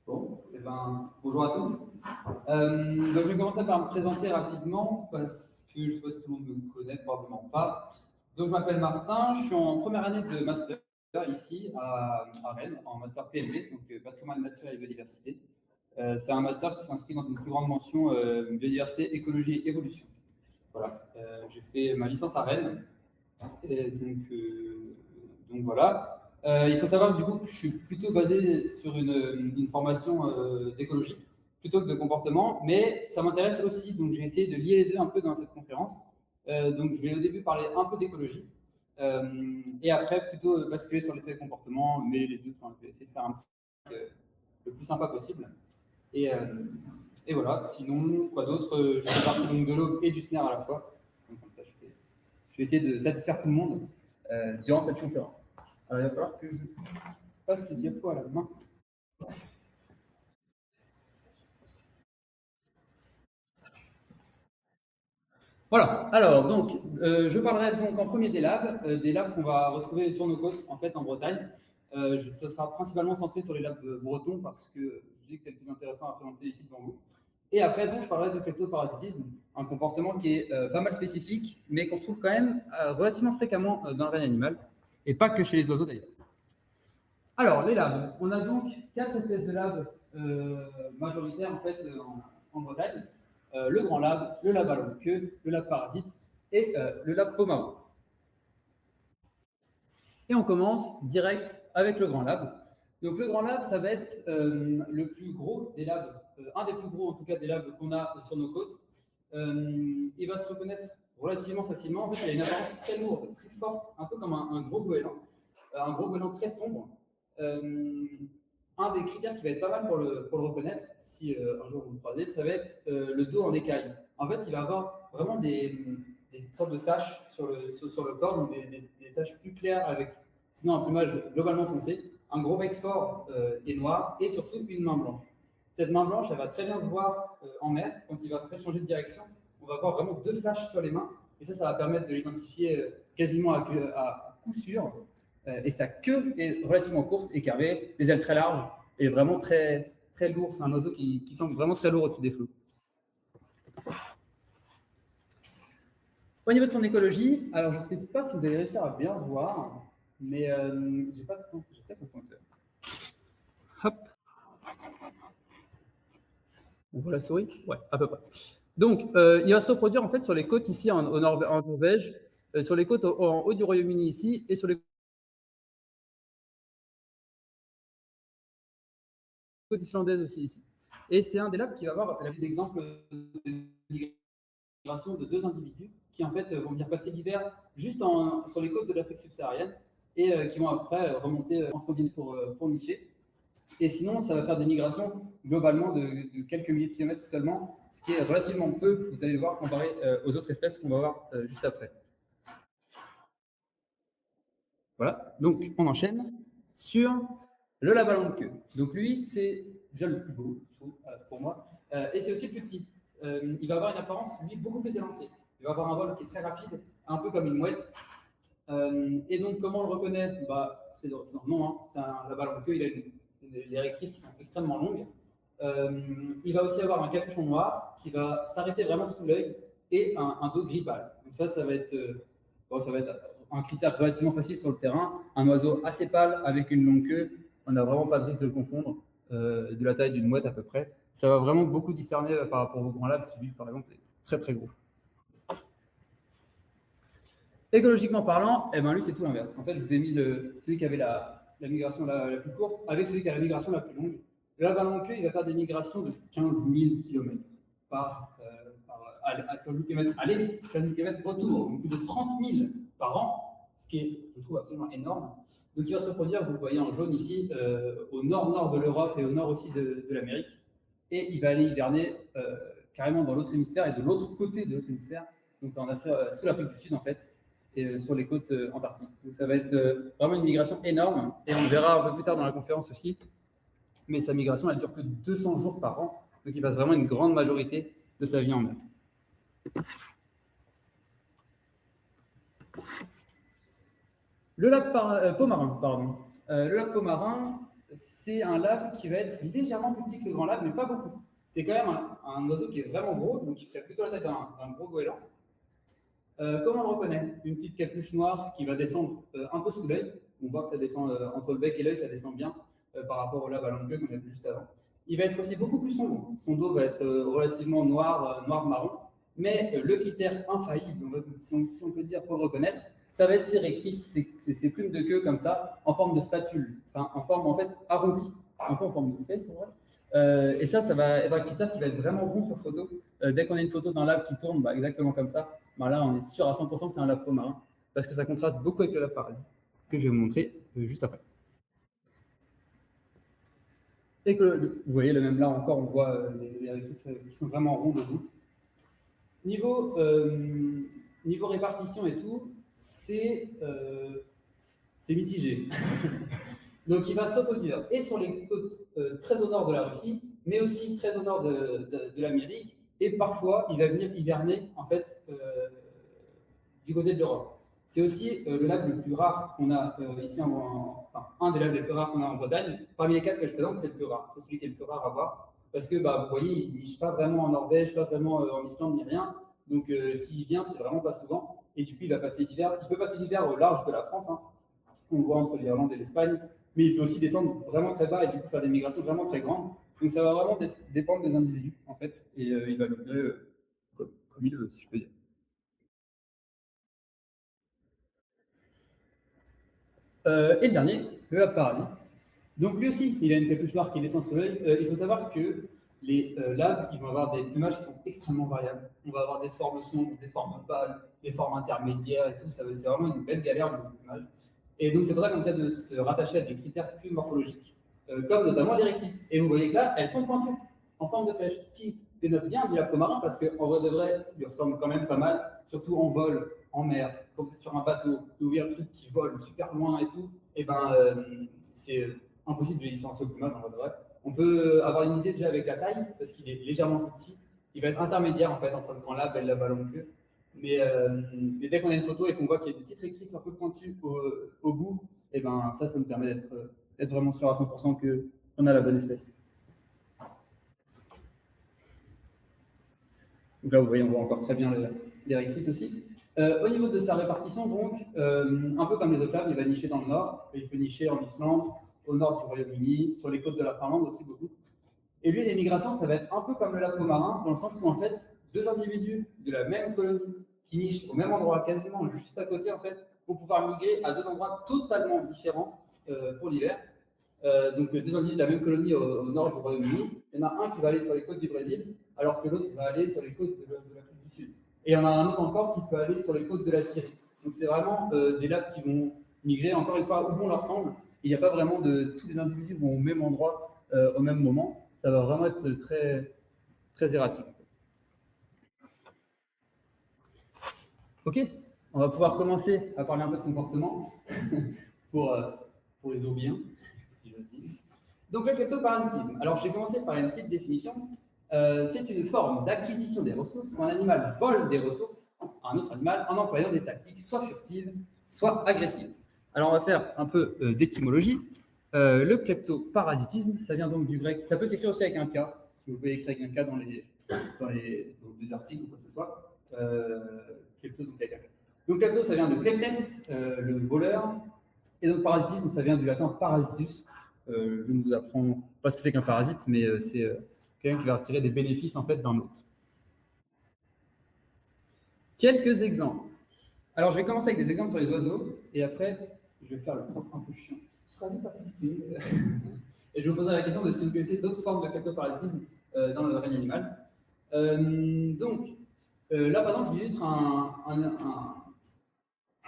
Bon, eh ben, bonjour à tous. Donc je vais commencer par me présenter rapidement parce que je ne sais pas si tout le monde me connaît, probablement pas. Donc je m'appelle Martin, je suis en première année de master ici à Rennes, en master PNB, donc patrimoine naturel et biodiversité. C'est un master qui s'inscrit dans une plus grande mention biodiversité, écologie et évolution. Voilà, j'ai fait ma licence à Rennes, et donc voilà. Il faut savoir que du coup, je suis plutôt basé sur une formation d'écologie plutôt que de comportement, mais ça m'intéresse aussi, donc j'ai essayé de lier les deux un peu dans cette conférence. Donc je vais au début parler un peu d'écologie, et après plutôt basculer sur l'effet comportement, mais les deux, enfin, je vais essayer de faire un petit le plus sympa possible. Et, euh, et voilà, sinon, quoi d'autre, je fais partie donc de l'OF et du SNER à la fois. Donc, comme ça, je vais essayer de satisfaire tout le monde durant cette conférence. Alors, il va falloir que je passe le diapo à la main. Voilà, alors donc je parlerai donc en premier des labs qu'on va retrouver sur nos côtes en fait en Bretagne. Ce sera principalement centré sur les labs bretons parce que je dis que c'est le plus intéressant à présenter ici devant vous. Et après donc je parlerai de kleptoparasitisme, un comportement qui est pas mal spécifique, mais qu'on trouve quand même relativement fréquemment dans le règne animal, et pas que chez les oiseaux d'ailleurs. Alors les labs, on a donc 4 espèces de labs majoritaires en fait en Bretagne. Le grand lab, le lab à longue queue, le lab parasite et le lab pommaro. Et on commence direct avec le grand lab. Donc le grand lab, ça va être le plus gros des labs, un des plus gros en tout cas des labs qu'on a sur nos côtes. Il va se reconnaître relativement facilement. En fait, il a une apparence très lourde, très forte, un peu comme un gros goéland, un gros goéland très sombre. Un des critères qui va être pas mal pour le reconnaître, si un jour vous le croisez, ça va être le dos en écaille. En fait, il va avoir vraiment des sortes de taches sur le corps, donc des taches plus claires avec sinon un plumage globalement foncé, un gros bec fort et noir, et surtout une main blanche. Cette main blanche, elle va très bien se voir en mer, quand il va après changer de direction. On va avoir vraiment 2 flashs sur les mains, et ça va permettre de l'identifier quasiment à coup sûr. Et sa queue est relativement courte et carrée, des ailes très larges et vraiment très, très lourd. C'est un oiseau qui semble vraiment très lourd au-dessus des flots. Au niveau de son écologie, alors je ne sais pas si vous allez réussir à bien voir, mais j'ai pas de temps, j'ai peut-être un pointeur. Hop. On voit la souris? Ouais, à peu près. Donc, il va se reproduire en fait sur les côtes ici en Norvège, sur les côtes en haut du Royaume-Uni ici, et sur les côtes islandaises aussi ici. Et c'est un des labs qui va avoir des exemples de migration de 2 individus qui en fait vont venir passer l'hiver juste sur les côtes de l'Afrique subsaharienne et qui vont après remonter en Scandinavie pour nicher. Et sinon, ça va faire des migrations globalement de quelques milliers de kilomètres seulement, ce qui est relativement peu, vous allez le voir, comparé aux autres espèces qu'on va voir juste après. Voilà, donc on enchaîne sur le labalon de queue. Donc lui, c'est déjà le plus beau, je trouve, pour moi, et c'est aussi le plus petit. Il va avoir une apparence, lui, beaucoup plus élancée. Il va avoir un vol qui est très rapide, un peu comme une mouette. Et donc, comment on le reconnaît? C'est dans le nom, hein. C'est un labalon de queue, il a les rectrices qui sont extrêmement longues. Il va aussi avoir un capuchon noir qui va s'arrêter vraiment sous l'œil et un dos gris pâle. Donc ça va être un critère relativement facile sur le terrain. Un oiseau assez pâle avec une longue queue, on n'a vraiment pas de risque de le confondre, de la taille d'une mouette à peu près. Ça va vraiment beaucoup discerner par rapport au grand lab qui, lui, par exemple, est très très gros. Écologiquement parlant, eh ben lui, c'est tout l'inverse. En fait, je vous ai mis celui qui avait la migration la plus courte avec celui qui a la migration la plus longue. Le labalon queue, il va faire des migrations de 15 000 km aller, 15 000 km retour, donc plus de 30 000 par an, ce qui est, je trouve, absolument énorme. Donc il va se reproduire, vous le voyez en jaune ici, au nord-nord de l'Europe et au nord aussi de l'Amérique. Et il va aller hiverner carrément dans l'autre hémisphère et de l'autre côté de l'autre hémisphère, donc en Afrique, sous l'Afrique du Sud en fait, et sur les côtes antarctiques. Donc ça va être vraiment une migration énorme, et on le verra un peu plus tard dans la conférence aussi, mais sa migration, elle dure que 200 jours par an, donc il passe vraiment une grande majorité de sa vie en mer. Le lac pomarin, pardon. Le lac pomarin, c'est un lave qui va être légèrement plus petit que le grand lave, mais pas beaucoup. C'est quand même un oiseau qui est vraiment gros, donc il ferait plutôt la taille d'un gros goéland. Comment on le reconnaît? Une petite capuche noire qui va descendre un peu sous l'œil. On voit que ça descend entre le bec et l'œil, ça descend bien par rapport au lave à longue queue qu'on a vu juste avant. Il va être aussi beaucoup plus sombre. Son dos va être relativement noir, noir-marron. Mais le critère infaillible, si on peut dire pour le reconnaître, ça va être ses récrices, ses plumes de queue comme ça, en forme de spatule, enfin en forme en fait arrondie, un peu en forme de fesse, c'est vrai. Et ça va être un critère qui va être vraiment bon sur photo. Dès qu'on a une photo d'un lave qui tourne, bah, exactement comme ça, bah là on est sûr à 100% que c'est un lave peau marin, parce que ça contraste beaucoup avec le lave paradis, que je vais vous montrer juste après. Et que vous voyez, le même là encore, on voit les récrices qui sont vraiment ronds debout. Niveau répartition et tout, c'est mitigé. Donc il va se reproduire et sur les côtes très au nord de la Russie, mais aussi très au nord de l'Amérique, et parfois il va venir hiverner en fait du côté de l'Europe. C'est aussi le lac le plus rare qu'on a ici, enfin, un des lacs les plus rares qu'on a en Bretagne. Parmi les 4 que je présente, c'est le plus rare. C'est celui qui est le plus rare à voir. Parce que, bah, vous voyez, il ne niche pas vraiment en Norvège, pas vraiment en Islande, ni rien. Donc, s'il vient, c'est vraiment pas souvent. Et du coup, il va passer l'hiver. Il peut passer l'hiver au large de la France, hein, ce qu'on voit entre l'Irlande et l'Espagne. Mais il peut aussi descendre vraiment très bas et du coup faire des migrations vraiment très grandes. Donc, ça va vraiment dépendre des individus, en fait. Et il va migrer comme il veut, si je peux dire. Et le dernier, le parasite. Donc lui aussi, il a une capuche noire qui descend sur l'œil. Il faut savoir que les laves, ils vont avoir des plumages qui sont extrêmement variables. On va avoir des formes sombres, des formes pâles, des formes intermédiaires et tout. C'est vraiment une belle galère de plumage. Et donc c'est pour ça qu'on essaie de se rattacher à des critères plus morphologiques, comme notamment les réclices. Et vous voyez que là, elles sont pointues, en forme de flèche, ce qui dénote bien du lac marin parce qu'en vrai de vrai, il ressemble quand même pas mal, surtout en vol, en mer, quand vous êtes sur un bateau, où il y a un truc qui vole super loin et tout, et ben c'est impossible de les différencier au plumage en vrai de vrai. On peut avoir une idée déjà avec la taille, parce qu'il est légèrement plus petit. Il va être intermédiaire en fait entre le grand lab et la ballon queue. Mais dès qu'on a une photo et qu'on voit qu'il y a des petites récrices un peu pointues au bout, et ben ça nous permet d'être vraiment sûr à 100% qu'on a la bonne espèce. Donc là, vous voyez, on voit encore très bien les récrices aussi. Au niveau de sa répartition, donc, un peu comme les autres labs, il va nicher dans le nord, il peut nicher en Islande, au nord du Royaume-Uni, sur les côtes de la Finlande aussi beaucoup. Et lui, les migrations, ça va être un peu comme le lac marin, dans le sens où en fait, deux individus de la même colonie qui nichent au même endroit, quasiment juste à côté, en fait, vont pouvoir migrer à deux endroits totalement différents pour l'hiver. Donc deux individus de la même colonie au nord du Royaume-Uni. Il y en a un qui va aller sur les côtes du Brésil, alors que l'autre va aller sur les côtes de l'Afrique du Sud. Et il y en a un autre encore qui peut aller sur les côtes de la Syrie. Donc c'est vraiment des lacs qui vont migrer, encore une fois, où bon leur semble. Il n'y a pas vraiment de tous les individus vont au même endroit au même moment. Ça va vraiment être très, très erratique. Ok, on va pouvoir commencer à parler un peu de comportement pour, euh, pour les bien, si j'ose dire. Donc le kleptoparasitisme. Alors je vais commencer par une petite définition. C'est une forme d'acquisition des ressources où un animal vole des ressources à un autre animal en employant des tactiques soit furtives, soit agressives. Alors on va faire un peu d'étymologie. Le kleptoparasitisme, ça vient donc du grec. Ça peut s'écrire aussi avec un K, si vous pouvez écrire avec un K dans les articles ou quoi que ce soit. Klepto, donc avec un K. Donc klepto, ça vient de kleptes, le voleur. Et donc parasitisme, ça vient du latin parasitus. Je ne vous apprends pas ce que c'est qu'un parasite, mais c'est quelqu'un qui va retirer des bénéfices en fait d'un hôte. Quelques exemples. Alors je vais commencer avec des exemples sur les oiseaux, et après je vais faire le prof un peu chiant. Ce sera vite participer. Et je vous poserai la question de si vous connaissez d'autres formes de kleptoparasitisme dans le règne animal. Là par exemple, je vous illustre un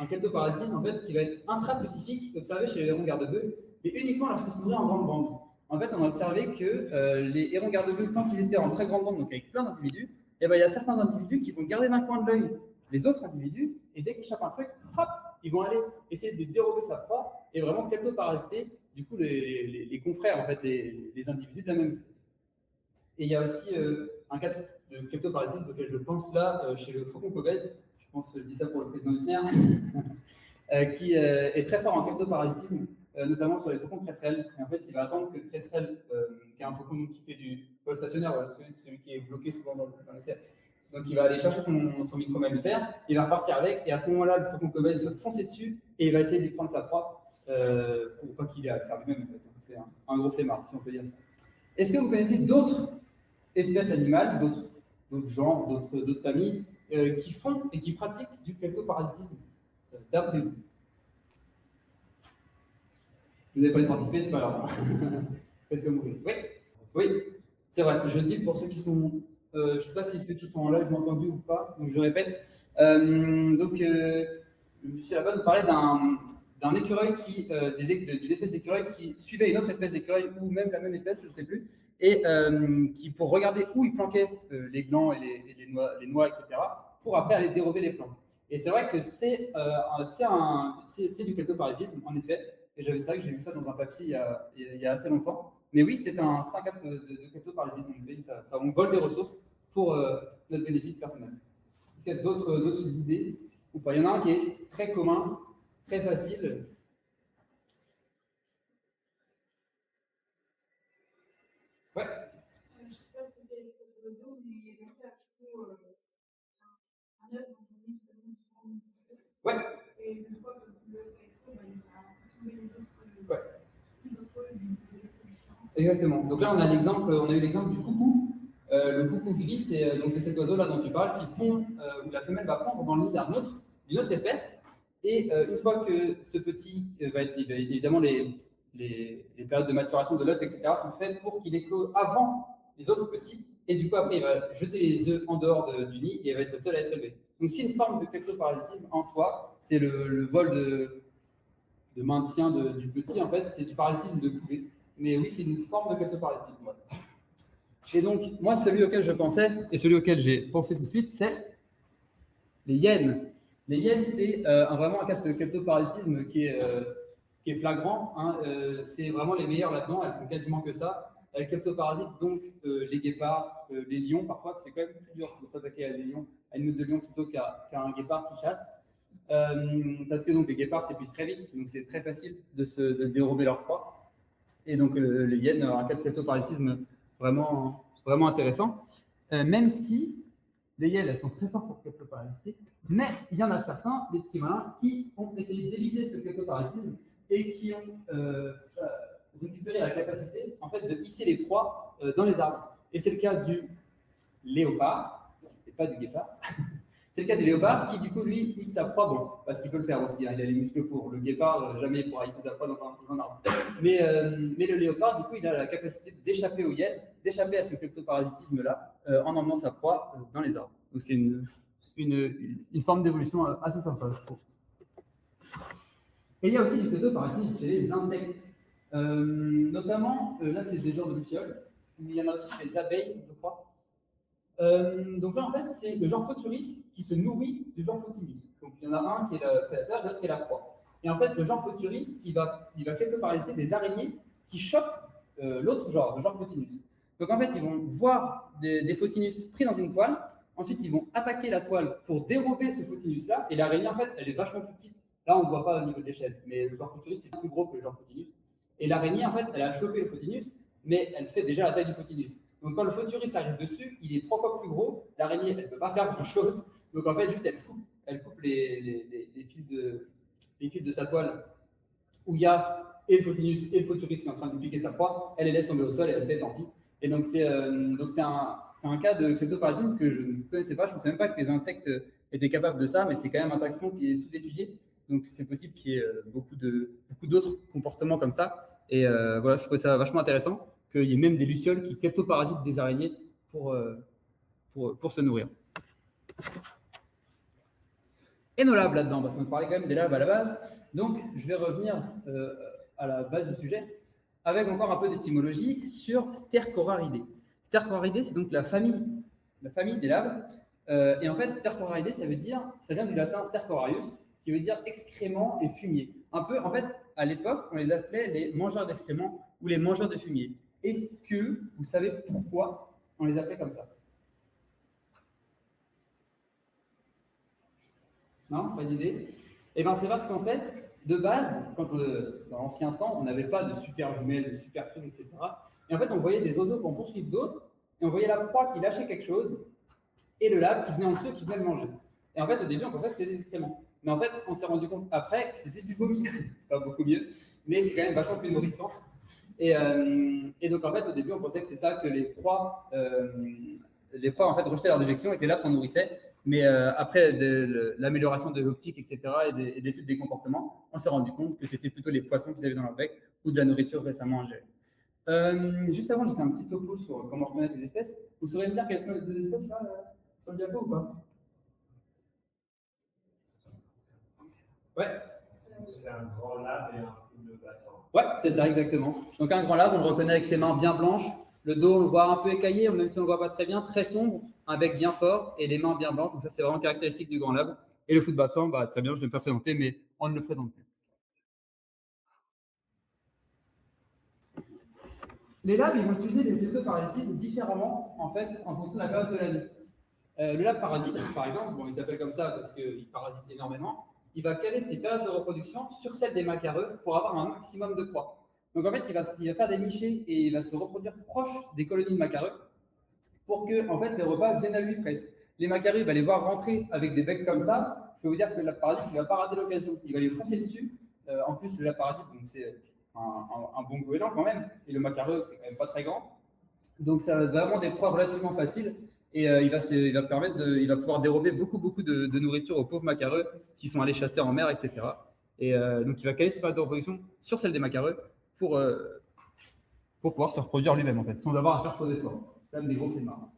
kleptoparasitisme en fait, qui va être intraspécifique, observé chez les hérons garde-bœufs, mais uniquement lorsqu'ils se nourrissent en grande bande. En fait, on a observé que les hérons garde-bœufs, quand ils étaient en très grande bande, donc avec plein d'individus, eh ben, il y a certains individus qui vont garder d'un coin de l'œil les autres individus, et dès qu'ils chopent un truc, hop, ils vont aller essayer de dérober sa proie et vraiment kleptoparasiter du coup les confrères, en fait, les individus de la même espèce. Et il y a aussi un cas de kleptoparasitisme auquel je pense là, chez le faucon cobèze, je pense que je dis ça pour le président du CNR, qui est très fort en kleptoparasitisme. notamment sur les faucons passerelles. Et en fait, il va attendre que le passerelle, qui est un faucon qui fait du vol stationnaire, voilà, celui qui est bloqué souvent dans les cercles. Donc, il va aller chercher son micro-mammifère, il va repartir avec, et à ce moment-là, le faucon comète il va foncer dessus et il va essayer de lui prendre sa proie pour pas qu'il ait à le faire lui-même. En fait. C'est un gros flemmard, si on peut dire ça. Est-ce que vous connaissez d'autres espèces animales, d'autres genres, d'autres familles qui font et qui pratiquent du kleptoparasitisme d'après vous? Si vous n'avez pas les participer, c'est pas grave. Faites comme vous voulez. Oui, oui, c'est vrai. Je dis pour ceux qui sont. Je ne sais pas si ceux qui sont en live ont entendu ou pas, donc je répète. Monsieur là-bas nous parlait d'un écureuil d'une espèce d'écureuil qui suivait une autre espèce d'écureuil, ou même la même espèce, je ne sais plus, et qui, pour regarder où il planquait les glands et les noix, etc., pour après aller dérober les plants. Et c'est vrai que c'est du kleptoparasitisme, en effet. Et j'avais ça, que j'ai vu ça dans un papier il y a assez longtemps. Mais oui, c'est un cas de kleptoparasitisme. On vole des ressources pour notre bénéfice personnel. Est-ce qu'il y a d'autres idées ou pas? Il y en a un qui est très commun, très facile. Ouais. Je ne sais pas si c'est cet oiseau, mais il va faire du coup un œuf dans un nid de différentes espèces. Ouais. Et une fois que l'œuf est trop, il va tomber les autres espèces différentes. Exactement. Donc là, on a eu l'exemple du coucou. Le coucou gris, c'est cet oiseau-là dont tu parles qui pond, où la femelle va pondre dans le nid d'une autre espèce. Et une fois que ce petit évidemment, les périodes de maturation de l'œuf, etc., sont faites pour qu'il éclose avant les autres petits. Et du coup, après, il va jeter les œufs en dehors du nid et il va être le seul à être élevé. Donc, c'est une forme de kleptoparasitisme en soi. C'est le vol de maintien du petit, en fait. C'est du parasitisme de couvée. Mais oui, c'est une forme de kleptoparasitisme. Voilà. Et donc, moi, celui auquel je pensais, et celui auquel j'ai pensé tout de suite, c'est les hyènes. Les hyènes, c'est vraiment un cas de kleptoparasitisme qui est flagrant. Hein. C'est vraiment les meilleures là-dedans, elles font quasiment que ça. Elles kleptoparasitent donc les guépards, les lions, parfois, c'est quand même plus dur de s'attaquer à une meute de lions plutôt qu'à un guépard qui chasse. Parce que donc, les guépards s'épuisent très vite, donc c'est très facile de dérober leur proie. Et donc, les hyènes ont un cas de kleptoparasitisme vraiment, vraiment intéressant, même si les hyènes, elles sont très fortes pour kleptoparasiter, mais il y en a certains, des petits malins, qui ont essayé d'éviter ce kleptoparasitisme et qui ont récupéré la capacité, en fait, de hisser les proies dans les arbres. Et c'est le cas du léopard, et pas du guépard. C'est le cas du léopard qui, du coup, lui, hisse sa proie, bon, parce qu'il peut le faire aussi, hein, il a les muscles pour. Le guépard, jamais il pourra hisser sa proie dans un arbre. Mais le léopard, du coup, il a la capacité d'échapper aux hyènes, d'échapper à ce kleptoparasitisme-là, en emmenant sa proie dans les arbres. Donc, c'est une forme d'évolution assez sympa, je trouve. Et il y a aussi du kleptoparasitisme chez les insectes. Notamment, là, c'est des genres de lucioles, mais il y en a aussi chez les abeilles, je crois. Donc là, en fait, c'est le genre Photuris qui se nourrit du genre Photinus. Donc il y en a un qui est le prédateur, l'autre qui est la proie. Et en fait, le genre Photuris, il va kleptoparasiter des araignées qui chopent l'autre genre, le genre Photinus. Donc en fait, ils vont voir des Photinus pris dans une toile. Ensuite, ils vont attaquer la toile pour dérober ce Photinus-là. Et l'araignée, en fait, elle est vachement plus petite. Là, on ne voit pas au niveau de l'échelle, mais le genre Photuris, c'est plus gros que le genre Photinus. Et l'araignée, en fait, elle a chopé le Photinus, mais elle fait déjà la taille du Photinus. Donc, quand le Photuris arrive dessus, il est 3 fois plus gros. L'araignée, elle ne peut pas faire grand-chose. Donc, en fait, juste, elle coupe les fils de sa toile où il y a et le Photinus et le Photuris qui est en train de piquer sa proie. Elle les laisse tomber au sol et elle fait tant pis. Et donc, c'est un cas de kleptoparasitisme que je ne connaissais pas. Je ne pensais même pas que les insectes étaient capables de ça, mais c'est quand même un taxon qui est sous-étudié. Donc, c'est possible qu'il y ait beaucoup d'autres comportements comme ça. Et voilà, je trouvais ça vachement intéressant qu'il y ait même des lucioles qui kleptoparasitent des araignées pour se nourrir. Et nos labs là-dedans, parce qu'on parlait quand même des labs à la base. Donc, je vais revenir à la base du sujet avec encore un peu d'étymologie sur Stercoraridae. Stercoraridae, c'est donc la famille des labs. Et en fait, Stercoraridae, ça vient du latin stercorarius, qui veut dire excréments et fumier. Un peu, en fait, à l'époque, on les appelait les mangeurs d'excréments ou les mangeurs de fumier. Est-ce que vous savez pourquoi on les appelait comme ça? Non, pas d'idée. Eh bien, c'est parce qu'en fait, de base, dans l'ancien temps, on n'avait pas de super jumelles, de super trucs, etc. Et en fait, on voyait des oiseaux qu'on poursuivait d'autres, et on voyait la proie qui lâchait quelque chose, et le lab qui venait en dessous, qui venait le manger. Et en fait, au début, on pensait que c'était des excréments. Mais en fait, on s'est rendu compte après que c'était du vomi. C'est pas beaucoup mieux, mais c'est quand même vachement plus nourrissant. Et donc, en fait, au début, on pensait que c'est ça que les proies en fait, rejetaient leur déjection et que les larves s'en nourrissaient. Mais après l'amélioration de l'optique, etc., et de l'étude des comportements, on s'est rendu compte que c'était plutôt les poissons qu'ils avaient dans leur bec ou de la nourriture récemment ingérée. Juste avant, j'ai fait un petit topo sur comment reconnaître les espèces. Vous saurez me dire quelles sont les deux espèces là, sur le diapo ou pas? Ouais. C'est un grand lab et un fou de bassin. Ouais, c'est ça, exactement. Donc un grand lab, on le reconnaît avec ses mains bien blanches, le dos, on le voit un peu écaillé, même si on ne le voit pas très bien, très sombre, un bec bien fort et les mains bien blanches. Donc ça, c'est vraiment caractéristique du grand lab. Et le fou de bassin, bah, très bien, je ne l'ai pas présenté, mais on ne le présente plus. Les labs, ils vont utiliser les phytoparasites différemment, en fait, en fonction de la période de l'année. Le lab parasite, par exemple, bon, il s'appelle comme ça parce qu'il parasite énormément, il va caler ses périodes de reproduction sur celles des macareux pour avoir un maximum de proies. Donc en fait, il va faire des nichés et il va se reproduire proche des colonies de macareux pour que en fait, les repas viennent à lui presque. Les macareux, il va les voir rentrer avec des becs comme ça. Je peux vous dire que le parasite, il ne va pas rater l'occasion. Il va les foncer dessus. En plus, le parasite, c'est un bon goéland quand même. Et le macareux, c'est quand même pas très grand. Donc, ça va être vraiment des proies relativement faciles. Et il va permettre il va pouvoir dérober beaucoup de nourriture aux pauvres macareux qui sont allés chasser en mer, etc. Et donc, il va caler ses périodes de reproduction sur celle des macareux pour pouvoir se reproduire lui-même, en fait, sans avoir à faire trop d'efforts. C'est quand même des gros flemmards.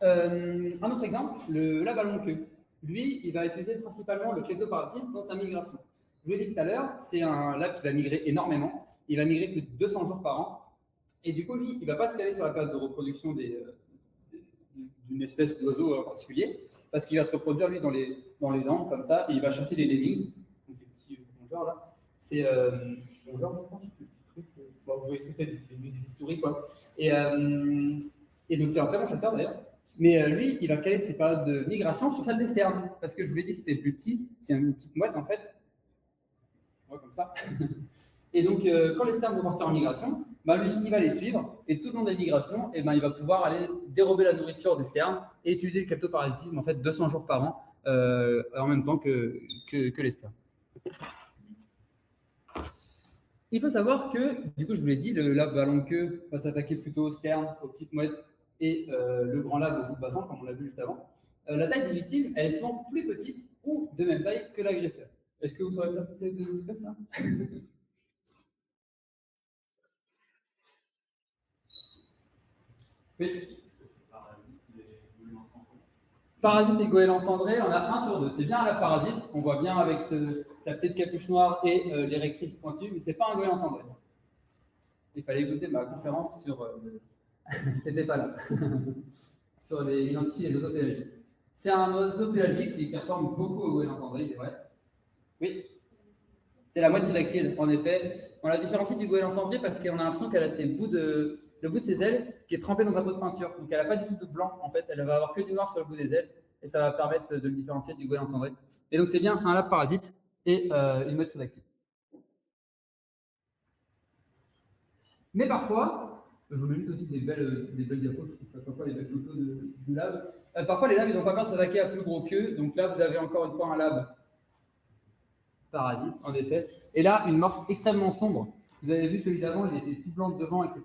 Un autre exemple, le lab à longue queue. Lui, il va utiliser principalement le clétoparasite dans sa migration. Je vous l'ai dit tout à l'heure, c'est un lab qui va migrer énormément. Il va migrer plus de 200 jours par an. Et du coup, lui, il ne va pas se caler sur la période de reproduction d'une espèce d'oiseau en particulier, parce qu'il va se reproduire, lui, dans les landes, comme ça, et il va chasser les lemmings, donc les petits rongeurs, là. C'est rongeurs, bon, vous voyez ce que c'est, des petites souris, quoi. Et donc, c'est un très bon chasseur, d'ailleurs. Mais lui, il va caler ses périodes de migration sur celle des sternes, parce que je vous l'ai dit que c'était plus petit, c'est une petite mouette, en fait. Ouais, comme ça. Et donc, quand les sternes vont partir en migration, bah, lui, il va les suivre, et tout le long des migrations, eh ben, il va pouvoir aller dérober la nourriture des sternes et utiliser le cleptoparasitisme en fait 200 jours par an, en même temps que les sternes. Il faut savoir que, du coup, je vous l'ai dit, le lab à longue queue va s'attaquer plutôt aux sternes, aux petites mouettes, et le grand lab au fou de bassin, comme on l'a vu juste avant. La taille des victimes, elles sont plus petites ou de même taille que l'agresseur. Est-ce que vous saurez bien passer les deux espèces là? Oui. Parasite et goéland cendré, on a un sur deux. C'est bien la parasite, on voit bien avec la petite capuche noire et les rectrices pointues, mais c'est pas un goéland cendré. Il fallait écouter ma conférence sur. T'étais pas là. Sur identifier les oiseaux pélagiques. C'est un oiseau pélagique qui ressemble beaucoup au goéland cendré, c'est vrai. Oui. C'est la moitié dactyle, en effet. On la différencie du goéland cendré parce qu'on a l'impression qu'elle a le bout de ses ailes qui est trempé dans un pot de peinture. Donc elle n'a pas du tout de blanc, en fait. Elle va avoir que du noir sur le bout des ailes. Et ça va permettre de le différencier du goéland cendré. Et donc c'est bien un lab parasite et une moitié dactyle. Mais parfois, je vous mets juste aussi des belles diapos, je trouve que ça ne soit pas les belles photos du lab. Parfois, les labs, ils n'ont pas peur de s'attaquer à plus gros qu'eux. Donc là, vous avez encore une fois un lab parasite, en effet. Et là, une morphe extrêmement sombre. Vous avez vu celui d'avant, il était tout blanc devant, etc.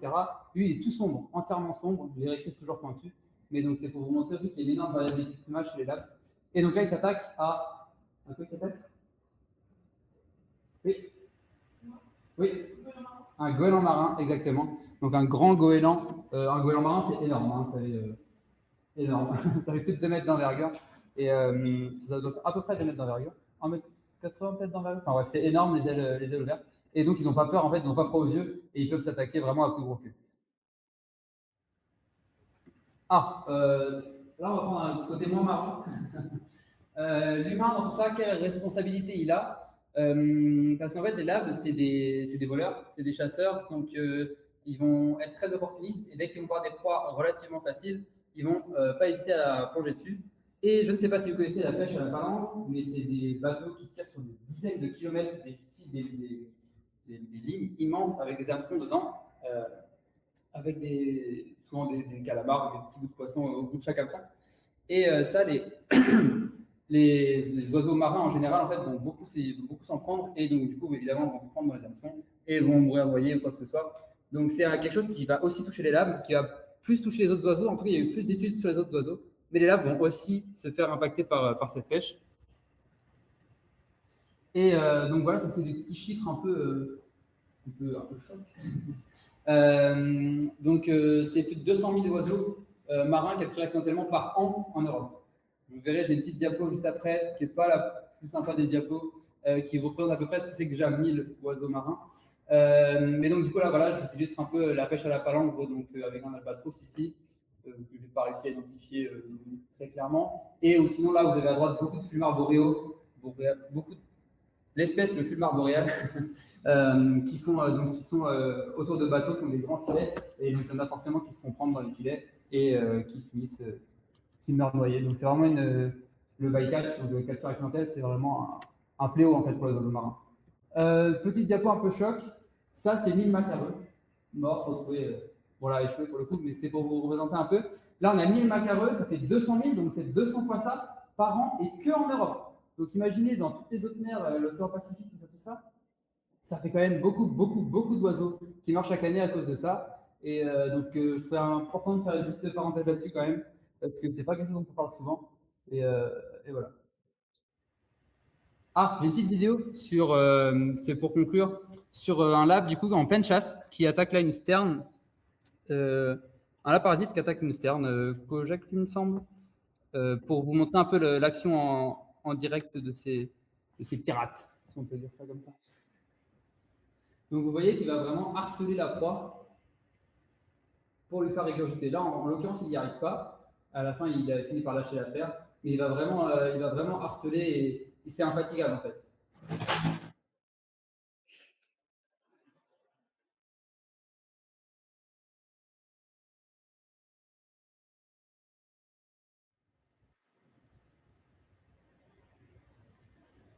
Lui, il est tout sombre, entièrement sombre. Les rectrices toujours pointues. Mais donc, c'est pour vous montrer aussi qu'il y a une énorme variabilité de plumage chez les labs. Et donc là, il s'attaque à. À quoi il s'attaque? Oui. Oui. Un goéland marin, exactement. Donc un grand goéland. Un goéland marin, c'est énorme. Hein, énorme. Ça fait plus de 2 mètres d'envergure. Et ça doit faire à peu près 2 mètres d'envergure. 1,80 m peut-être d'envergure. Enfin, ouais, c'est énorme, les ailes ouvertes. Et donc, ils n'ont pas peur, en fait, ils n'ont pas froid aux yeux. Et ils peuvent s'attaquer vraiment à plus gros qu'eux. Ah, là, on va prendre un côté moins marrant. L'humain, dans tout ça, quelle responsabilité il a? Parce qu'en fait, les labs, c'est des voleurs, c'est des chasseurs, donc ils vont être très opportunistes et dès qu'ils vont voir des proies relativement faciles, ils vont pas hésiter à plonger dessus. Et je ne sais pas si vous connaissez la pêche à la palangre, mais c'est des bateaux qui tirent sur des dizaines de kilomètres, des lignes immenses avec des hameçons dedans, avec souvent des calamars ou des petits bouts de poisson au bout de chaque hameçon. Et ça, les oiseaux marins en général en fait, vont beaucoup s'en prendre et donc du coup évidemment vont se prendre dans les hameçons et vont mourir noyés ou quoi que ce soit. Donc c'est quelque chose qui va aussi toucher les labs, qui va plus toucher les autres oiseaux. En tout cas, il y a eu plus d'études sur les autres oiseaux, mais les labs vont aussi se faire impacter par cette pêche. Et donc voilà, ça c'est des petits chiffres un peu choc. Donc c'est plus de 200 000 oiseaux marins capturés accidentellement par an en Europe. Vous verrez, j'ai une petite diapo juste après, qui n'est pas la plus sympa des diapos, qui vous représente à peu près ce que c'est que déjà 1000 oiseaux marins. Mais donc, du coup, là, voilà, j'illustre un peu la pêche à la palangre, donc avec un albatros ici, que je n'ai pas réussi à identifier très clairement. Et ou sinon, là, vous avez à droite beaucoup de fulmars boréaux, beaucoup l'espèce, le fulmar boréal, qui sont autour de bateaux qui ont des grands filets. Et donc, il y en a forcément qui se font prendre dans les filets et qui finissent. Qui meurent noyés. Donc c'est vraiment le bycatch, donc le capture accidentelle, c'est vraiment un fléau en fait pour les oiseaux marins. Petite diapo un peu choc, ça c'est 1000 macareux morts, retrouvés, voilà, échoués pour le coup, mais c'était pour vous représenter un peu. Là on a 1000 macareux, ça fait 200 000, donc on fait 200 fois ça par an et que en Europe. Donc imaginez dans toutes les autres mers, l'océan Pacifique, tout ça, ça fait quand même beaucoup d'oiseaux qui meurent chaque année à cause de ça. Et donc je trouvais important de faire une petite parenthèse là-dessus quand même, parce que c'est pas quelque chose dont on parle souvent. Et voilà. Ah, j'ai une petite vidéo sur, c'est pour conclure, sur un lab du coup en pleine chasse qui attaque là une sterne, un lab parasite qui attaque une sterne, Kojak il me semble, pour vous montrer un peu l'action en direct de ces pirates, si on peut dire ça comme ça. Donc vous voyez qu'il va vraiment harceler la proie pour lui faire régurgiter. Là, en l'occurrence, il n'y arrive pas. À la fin, il a fini par lâcher l'affaire. Mais il va vraiment harceler et c'est infatigable en fait.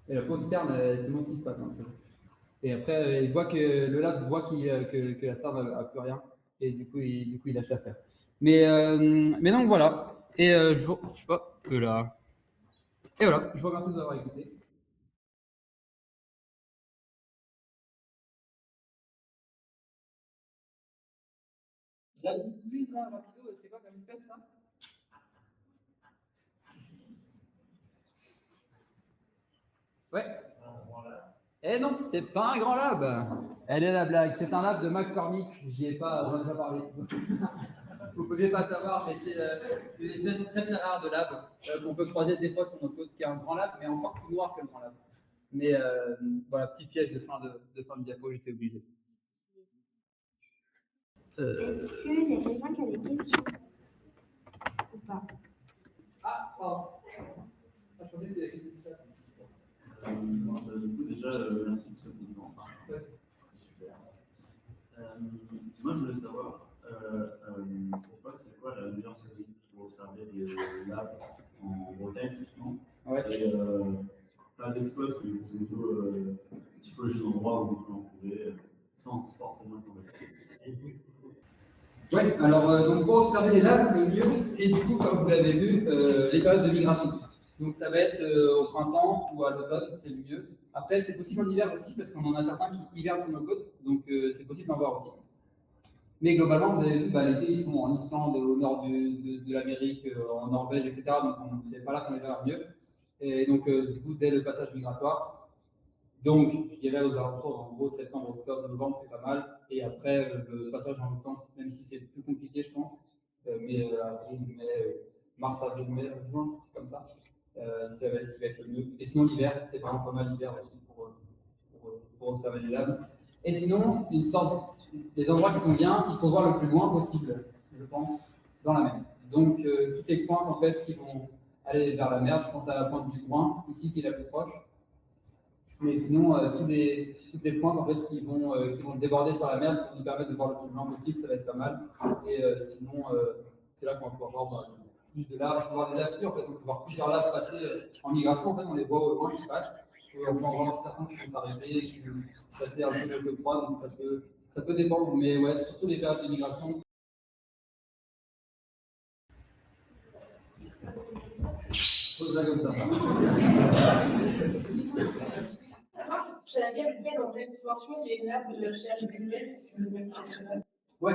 Et la pauvre sterne, elle demande ce qui se passe un peu. Et après, il voit que le lab voit que la sterne n'a plus rien. Et du coup, il lâche l'affaire. Mais donc voilà. Et hop là. Et voilà, je vous remercie de nous avoir écoutés. La petite là, rapido, c'est quoi comme espèce là? Ouais. Eh non, c'est pas un grand lab. Elle est la blague. C'est un lab de McCormick. J'y ai pas, j'en ai déjà parlé. Vous ne pouviez pas savoir, mais c'est une espèce très très rare de lab qu'on peut croiser des fois sur nos côtes, qui est un grand lab, mais encore plus noir que le grand lab. Mais voilà, petit piège de fin de diapo, j'étais obligé. Est-ce qu'il y a quelqu'un qui a des questions ou pas? Ah, pardon. Je pensais que c'était des questions. Du coup, déjà, merci pour cette événement. Ouais. Super. Moi, je voulais savoir, pourquoi c'est quoi la meilleure série pour observer des labs en Bretagne, justement. Ouais. Et pas des spots, mais plutôt typologie d'endroits où on peut en trouver sans forcément convaincre. Oui, alors donc pour observer les labs, le mieux, c'est du coup, comme vous l'avez vu, les périodes de migration. Donc ça va être au printemps ou à l'automne, c'est le mieux. Après, c'est possible en hiver aussi, parce qu'on en a certains qui hivernent sur nos côtes, donc c'est possible d'en voir aussi. Mais globalement, vous avez vu, l'été, ils sont en Islande, au nord de l'Amérique, en Norvège, etc. Donc c'est pas là qu'on les verra mieux. Et donc, du coup, dès le passage migratoire, donc, je dirais aux alentours, en gros, septembre, octobre, novembre, c'est pas mal. Et après, le passage en sens, même si c'est plus compliqué, je pense, mais avril, mai, mars, avril, mai, juin, comme ça, ça va, ce qui va être le mieux. Et sinon, l'hiver, c'est vraiment pas mal l'hiver aussi pour observer les labs. Et sinon, des endroits qui sont bien, il faut voir le plus loin possible, je pense, dans la mer. Donc, toutes les pointes, en fait, qui vont aller vers la mer, je pense à la pointe du Groin, ici, qui est la plus proche. Mais sinon, tous les points en fait, qui vont déborder sur la mer, qui nous permettent de voir le plus blanc possible, ça va être pas mal. Et sinon, c'est là qu'on va pouvoir voir plus de laves, voir des afflux, en fait, donc voir plusieurs laves passer en migration, en fait, on les voit au loin qui passent. On va en voir certains qui vont s'arrêter, qui vont passer un peu de froid, donc ça peut dépendre, mais ouais, surtout les périodes de migration. Pose-la comme ça. C'est-à-dire dans quelle proportion les nappes de recherche annuelle, si le même Ouais,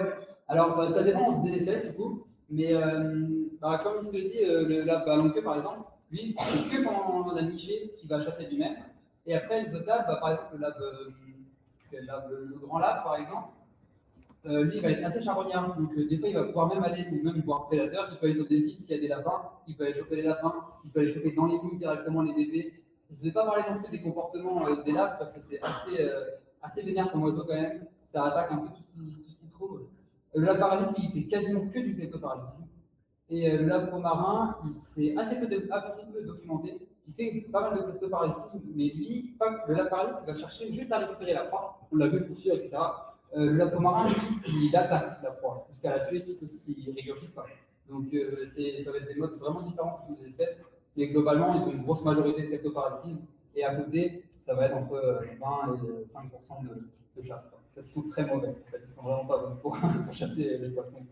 alors ça dépend des espèces du coup, mais comme je te l'ai dit, le lape à longue queue par exemple, lui, c'est que quand on a niché qui va chasser lui-même, et après les autres lapes, par exemple le grand lape par exemple, lui il va être assez charognard, donc des fois il va pouvoir même aller, ou même voir prédateur, il peut aller sur des îles s'il y a des lapins, il peut aller choper les lapins, il peut aller choper dans les nids directement les bébés. Je ne vais pas parler non plus des comportements des lapes parce que c'est assez vénère comme oiseau quand même, ça attaque un peu tout ce qu'il trouve. Le lape parasite, il fait quasiment que du cleptoparasitisme. Et le lape marin, il s'est assez peu documenté. Il fait pas mal de cleptoparasitisme, mais lui, le lape parasite, il va chercher juste à récupérer la proie. On l'a vu poursuivre, etc. Le lape marin, lui, il attaque la proie jusqu'à la tuer s'il ne régurgite pas. Donc ça va être des modes vraiment différents pour toutes les espèces. Mais globalement, ils ont une grosse majorité de cleptoparasitisme. Et à côté, ça va être entre 20 et 5% de chasse. Parce qu'ils sont très mauvais. En fait. Ils sont vraiment pas bons pour chasser les poissons.